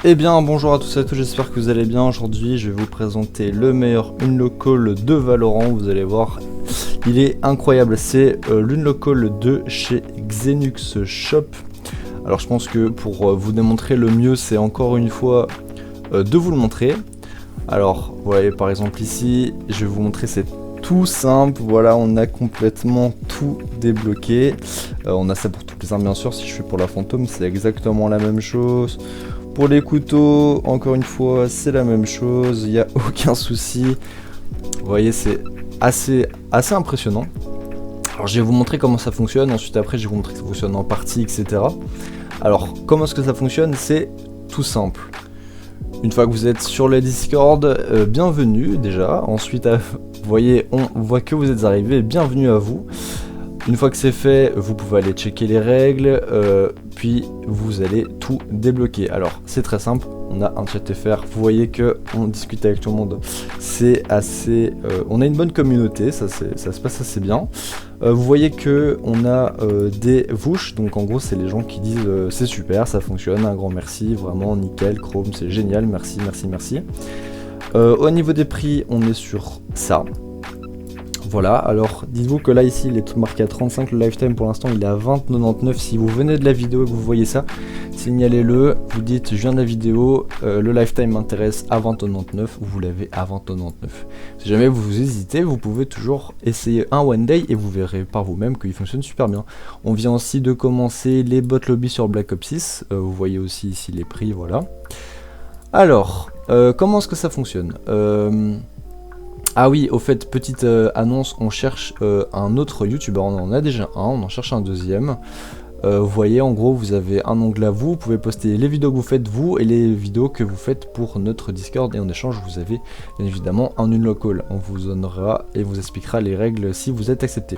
Eh bien bonjour à tous et à toutes, j'espère que vous allez bien. Aujourd'hui je vais vous présenter le meilleur Unlockall de Valorant. Vous allez voir, il est incroyable. C'est l'Unlockall de chez Xenux Shop. Alors je pense que pour vous démontrer le mieux, c'est encore une fois de vous le montrer. Alors vous voyez par exemple ici, je vais vous montrer, c'est tout simple. Voilà, on a complètement tout débloqué. On a ça pour toutes les armes bien sûr. Si je fais pour la fantôme, c'est exactement la même chose. Pour les couteaux, encore une fois, c'est la même chose, il n'y a aucun souci. Vous voyez, c'est assez impressionnant. Alors, je vais vous montrer comment ça fonctionne, ensuite après, je vais vous montrer que ça fonctionne en partie, etc. Alors, comment est-ce que ça fonctionne? C'est tout simple. Une fois que vous êtes sur le Discord, bienvenue déjà. Ensuite, vous voyez, on voit que vous êtes arrivé, bienvenue à vous. Une fois que c'est fait, vous pouvez aller checker les règles, puis vous allez tout débloquer. Alors c'est très simple, on a un chat FR, vous voyez que on discute avec tout le monde, c'est assez... on a une bonne communauté, ça se passe assez bien. Vous voyez que on a des vouches, donc en gros c'est les gens qui disent c'est super, ça fonctionne, un grand merci, vraiment nickel, Chrome c'est génial, merci, merci, merci. Au niveau des prix, on est sur ça. Voilà, alors dites-vous que là ici il est marqué à 35, le lifetime pour l'instant il est à 20,99. Si vous venez de la vidéo et que vous voyez ça, signalez-le, vous dites je viens de la vidéo, le lifetime m'intéresse à 20,99, vous l'avez à 20,99. Si jamais vous hésitez, vous pouvez toujours essayer un one day et vous verrez par vous-même qu'il fonctionne super bien. On vient aussi de commencer les bot lobby sur Black Ops 6, vous voyez aussi ici les prix, voilà. Alors, comment est-ce que ça fonctionne? Ah oui, au fait, petite annonce, on cherche un autre youtubeur, on en a déjà un, on en cherche un deuxième. Vous voyez, en gros, vous avez un onglet à vous pouvez poster les vidéos que vous faites vous et les vidéos que vous faites pour notre Discord. Et en échange, vous avez bien évidemment un Unlockall. On vous donnera et vous expliquera les règles si vous êtes accepté.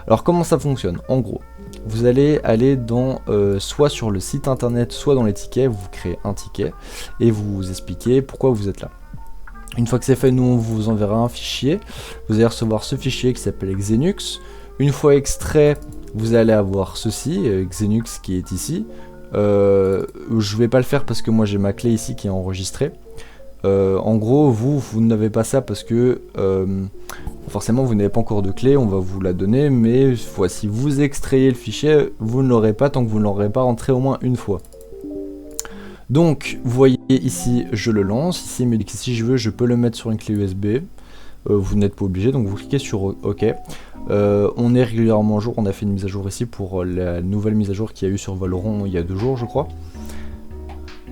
Alors, comment ça fonctionne? En gros, vous allez aller dans soit sur le site internet, soit dans les tickets, vous créez un ticket et vous expliquez pourquoi vous êtes là. Une fois que c'est fait, nous on vous enverra un fichier. Vous allez recevoir ce fichier qui s'appelle Xenux. Une fois extrait, vous allez avoir ceci, Xenux qui est ici. Je vais pas le faire parce que moi j'ai ma clé ici qui est enregistrée. En gros, vous n'avez pas ça parce que forcément vous n'avez pas encore de clé, on va vous la donner. Mais si vous extrayez le fichier, vous ne l'aurez pas tant que vous ne l'aurez pas rentré au moins une fois. Donc, vous voyez ici, je le lance. Ici, il me dit que si je veux, je peux le mettre sur une clé USB. Vous n'êtes pas obligé, donc vous cliquez sur OK. On est régulièrement à jour. On a fait une mise à jour ici pour la nouvelle mise à jour qu'il y a eu sur Valorant il y a 2 jours, je crois.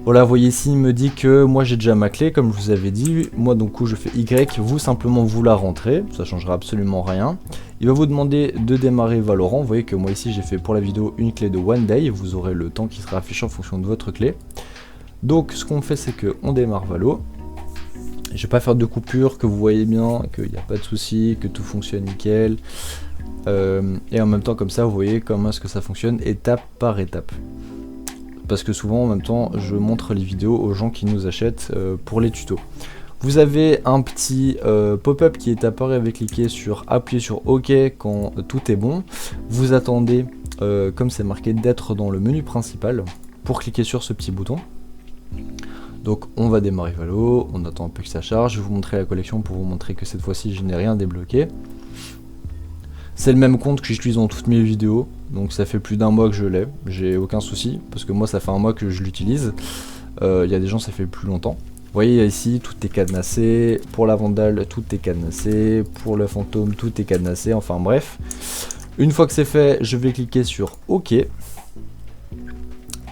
Voilà, vous voyez ici, il me dit que moi j'ai déjà ma clé, comme je vous avais dit. Moi, donc, je fais Y. Vous, simplement, vous la rentrez. Ça changera absolument rien. Il va vous demander de démarrer Valorant. Vous voyez que moi, ici, j'ai fait pour la vidéo une clé de One Day. Vous aurez le temps qui sera affiché en fonction de votre clé. Donc ce qu'on fait, c'est qu'on démarre Valo. Je vais pas faire de coupure, que vous voyez bien, qu'il n'y a pas de souci, que tout fonctionne nickel. Et en même temps comme ça, vous voyez comment est-ce que ça fonctionne étape par étape. Parce que souvent en même temps, je montre les vidéos aux gens qui nous achètent pour les tutos. Vous avez un petit pop-up qui est apparu avec cliquer sur appuyer sur OK quand tout est bon. Vous attendez, comme c'est marqué, d'être dans le menu principal pour cliquer sur ce petit bouton. Donc on va démarrer Valo, on attend un peu que ça charge, je vais vous montrer la collection pour vous montrer que cette fois-ci je n'ai rien débloqué. C'est le même compte que j'utilise dans toutes mes vidéos, donc ça fait plus d'1 mois que je l'ai, j'ai aucun souci, parce que moi ça fait 1 mois que je l'utilise, il y a des gens ça fait plus longtemps. Vous voyez ici tout est cadenassé, pour la Vandale tout est cadenassé, pour le fantôme tout est cadenassé, enfin bref. Une fois que c'est fait, je vais cliquer sur OK.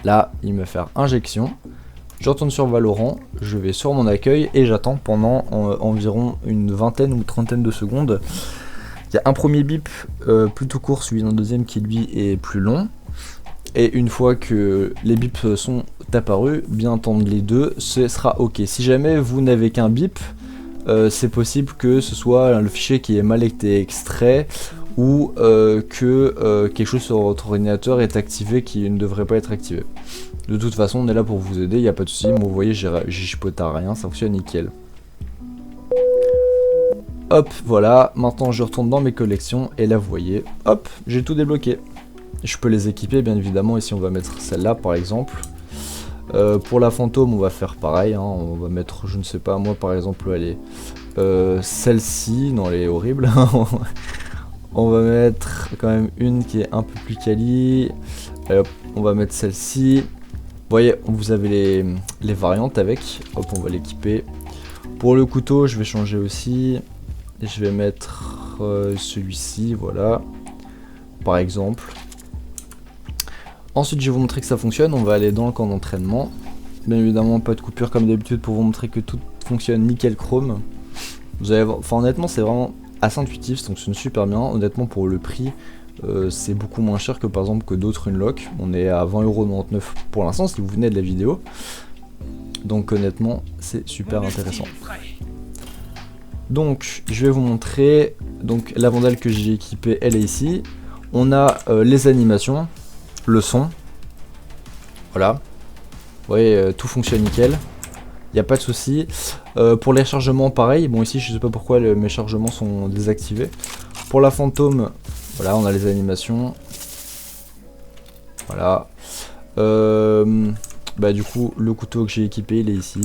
Là il me fait injection. Je retourne sur Valorant, je vais sur mon accueil et j'attends pendant environ une vingtaine ou trentaine de secondes. Il y a un premier bip plutôt court, suivi d'un deuxième qui lui est plus long. Et une fois que les bips sont apparus, bien entendre les deux, ce sera OK. Si jamais vous n'avez qu'un bip, c'est possible que ce soit le fichier qui est mal été extrait ou que quelque chose sur votre ordinateur est activé qui ne devrait pas être activé. De toute façon, on est là pour vous aider, il n'y a pas de souci. Moi, vous voyez, j'ai chipoté à rien, ça fonctionne nickel. Hop, voilà. Maintenant, je retourne dans mes collections et là, vous voyez, hop, j'ai tout débloqué. Je peux les équiper, bien évidemment. Ici, on va mettre celle-là, par exemple. Pour la fantôme, on va faire pareil, hein, on va mettre, je ne sais pas, moi par exemple, allez, celle-ci, non elle est horrible, on va mettre quand même une qui est un peu plus quali, hop, on va mettre celle-ci, vous voyez, vous avez les variantes avec, hop, on va l'équiper. Pour le couteau, je vais changer aussi, et je vais mettre celui-ci, voilà, par exemple. Ensuite, je vais vous montrer que ça fonctionne. On va aller dans le camp d'entraînement. Bien évidemment, pas de coupure comme d'habitude pour vous montrer que tout fonctionne nickel chrome. Vous allez voir, enfin honnêtement, c'est vraiment assez intuitif, ça fonctionne super bien. Honnêtement, pour le prix, c'est beaucoup moins cher que par exemple que d'autres Unlock. On est à 20,99€ pour l'instant si vous venez de la vidéo. Donc honnêtement, c'est super intéressant. Donc, je vais vous montrer. Donc, la vandale que j'ai équipée, elle est ici. On a les animations. Le son, voilà, vous voyez, tout fonctionne nickel, il n'y a pas de souci. Pour les chargements, pareil, bon ici je sais pas pourquoi mes chargements sont désactivés. Pour la fantôme, voilà, on a les animations, voilà. Bah du coup, le couteau que j'ai équipé, il est ici.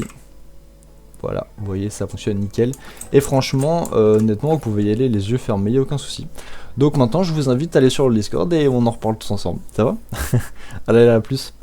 Voilà, vous voyez, ça fonctionne nickel. Et franchement, honnêtement, vous pouvez y aller les yeux fermés, il n'y a aucun souci. Donc maintenant, je vous invite à aller sur le Discord et on en reparle tous ensemble. Ça va? Allez, à la plus.